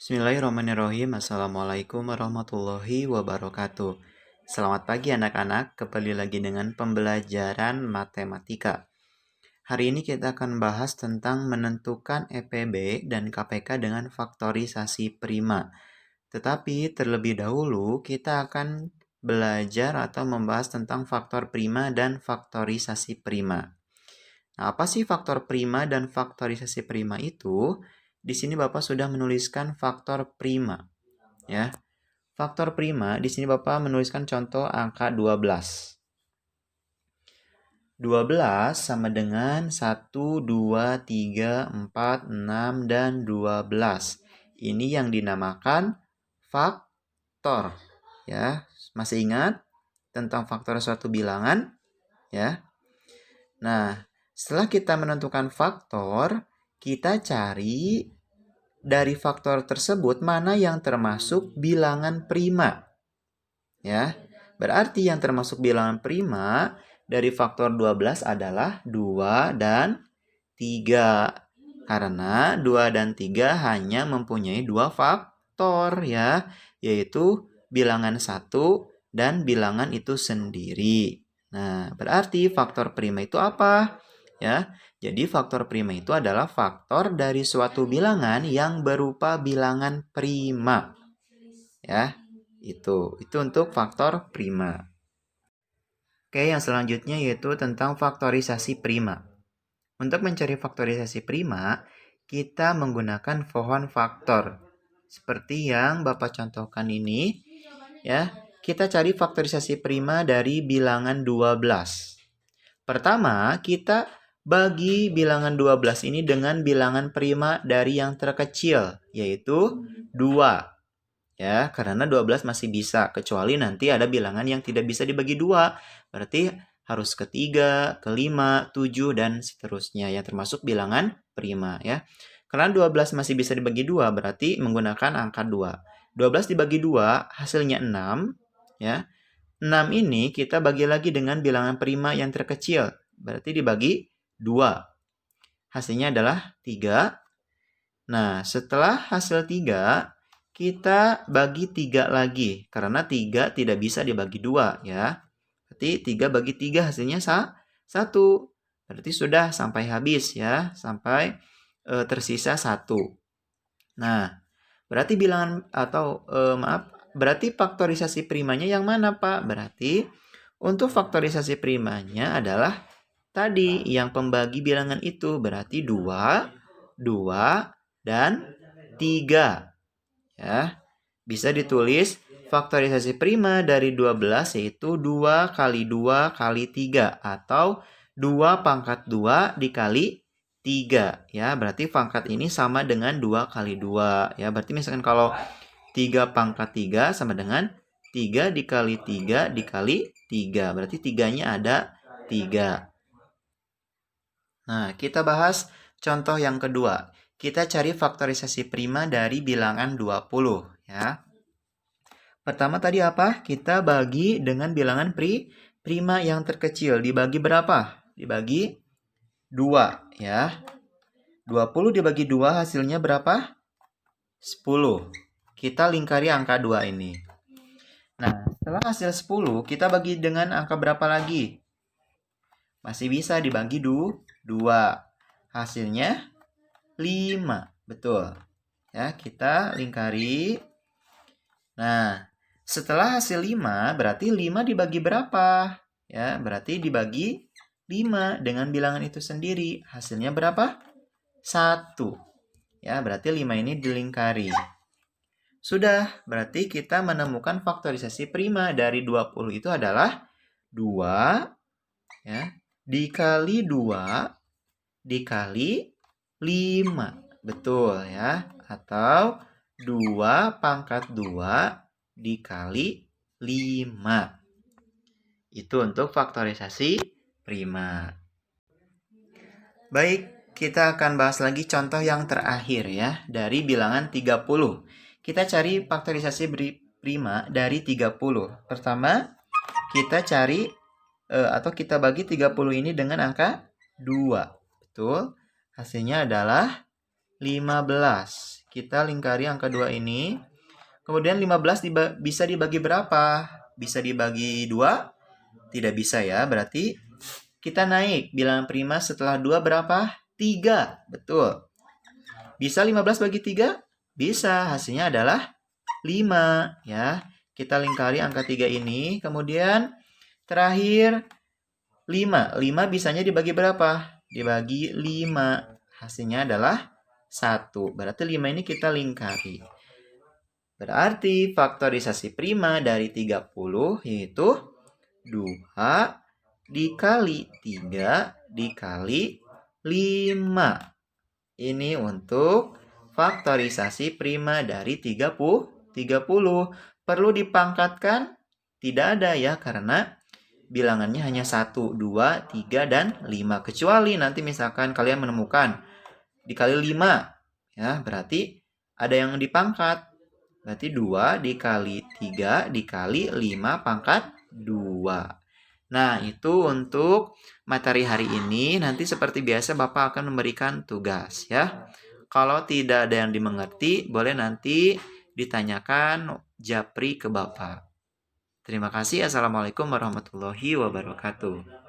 Bismillahirrahmanirrahim. Assalamualaikum warahmatullahi wabarakatuh. Selamat pagi anak-anak, kembali lagi dengan pembelajaran matematika. Hari ini kita akan bahas tentang menentukan EPB dan KPK dengan faktorisasi prima. Tetapi terlebih dahulu kita akan belajar atau membahas tentang faktor prima dan faktorisasi prima. Nah, apa sih faktor prima dan faktorisasi prima itu? Di sini Bapak sudah menuliskan faktor prima, ya. Faktor prima di sini Bapak menuliskan contoh angka 12. 12 sama dengan 1, 2, 3, 4, 6, dan 12. Ini yang dinamakan faktor, ya. Masih ingat tentang faktor suatu bilangan, ya? Nah, setelah kita menentukan faktor, kita cari dari faktor tersebut mana yang termasuk bilangan prima. Ya. Berarti yang termasuk bilangan prima dari faktor 12 adalah 2 dan 3. Karena 2 dan 3 hanya mempunyai dua faktor, ya, yaitu bilangan 1 dan bilangan itu sendiri. Nah, berarti faktor prima itu apa? Ya, jadi faktor prima itu adalah faktor dari suatu bilangan yang berupa bilangan prima. Ya, itu untuk faktor prima. Oke, yang selanjutnya yaitu tentang faktorisasi prima. Untuk mencari faktorisasi prima, kita menggunakan pohon faktor. Seperti yang Bapak contohkan ini, ya. Kita cari faktorisasi prima dari bilangan 12. Pertama, kita bagi bilangan 12 ini dengan bilangan prima dari yang terkecil, yaitu 2. Ya, karena 12 masih bisa, kecuali nanti ada bilangan yang tidak bisa dibagi 2. Berarti harus ke 3, ke 5, 7, dan seterusnya, yang termasuk bilangan prima, ya. Karena 12 masih bisa dibagi 2, berarti menggunakan angka 2. 12 dibagi 2, hasilnya 6, ya. 6 ini kita bagi lagi dengan bilangan prima yang terkecil, berarti dibagi 2. Hasilnya adalah 3. Nah, setelah hasil 3, kita bagi 3 lagi. Karena 3 tidak bisa dibagi 2, ya. Berarti 3 bagi 3 hasilnya 1. Berarti sudah sampai habis, ya. Sampai tersisa 1. Nah, berarti bilangan atau berarti faktorisasi primanya yang mana, Pak? Berarti untuk faktorisasi primanya adalah tadi yang pembagi bilangan itu, berarti 2, 2, dan 3. Ya. Bisa ditulis faktorisasi prima dari 12 yaitu 2 kali 2 kali 3 atau 2 pangkat 2 dikali 3. Ya, berarti pangkat ini sama dengan 2 kali 2. Ya, berarti misalkan kalau 3 pangkat 3 sama dengan 3 dikali 3 dikali 3. Berarti 3-nya ada 3. Nah, kita bahas contoh yang kedua. Kita cari faktorisasi prima dari bilangan 20, ya. Pertama tadi apa? Kita bagi dengan bilangan prima yang terkecil. Dibagi berapa? Dibagi 2, ya. 20 dibagi 2 hasilnya berapa? 10. Kita lingkari angka 2 ini. Nah, setelah hasil 10, kita bagi dengan angka berapa lagi? Masih bisa dibagi 2. Hasilnya 5. Betul. Ya, kita lingkari. Nah, setelah hasil 5, berarti 5 dibagi berapa? Ya, berarti dibagi 5 dengan bilangan itu sendiri. Hasilnya berapa? 1. Ya, berarti 5 ini dilingkari. Sudah, berarti kita menemukan faktorisasi prima dari 20 itu adalah 2, ya, dikali 2 dikali 5. Betul, ya. Atau 2 pangkat 2 dikali 5. Itu untuk faktorisasi prima. Baik, kita akan bahas lagi contoh yang terakhir, ya, dari bilangan 30. Kita cari faktorisasi prima dari 30. Pertama, kita cari atau kita bagi 30 ini dengan angka 2. Betul. Hasilnya adalah 15. Kita lingkari angka 2 ini. Kemudian 15 bisa dibagi berapa? Bisa dibagi 2? Tidak bisa ya, berarti kita naik. Bilangan prima setelah 2 berapa? 3. Betul. Bisa 15 bagi 3? Bisa. Hasilnya adalah 5. Ya. Kita lingkari angka 3 ini. Kemudian terakhir 5. 5 bisanya dibagi berapa? Dibagi 5. Hasilnya adalah 1. Berarti 5 ini kita lingkari. Berarti faktorisasi prima dari 30 yaitu 2 dikali 3 dikali 5. Ini untuk faktorisasi prima dari 30. Perlu dipangkatkan? Tidak ada ya, karena bilangannya hanya 1, 2, 3, dan 5. Kecuali nanti misalkan kalian menemukan dikali 5. Ya, berarti ada yang dipangkat. Berarti 2 dikali 3 dikali 5 pangkat 2. Nah, itu untuk materi hari ini. Nanti seperti biasa Bapak akan memberikan tugas ya. Kalau tidak ada yang dimengerti, boleh nanti ditanyakan japri ke Bapak. Terima kasih. Assalamualaikum warahmatullahi wabarakatuh.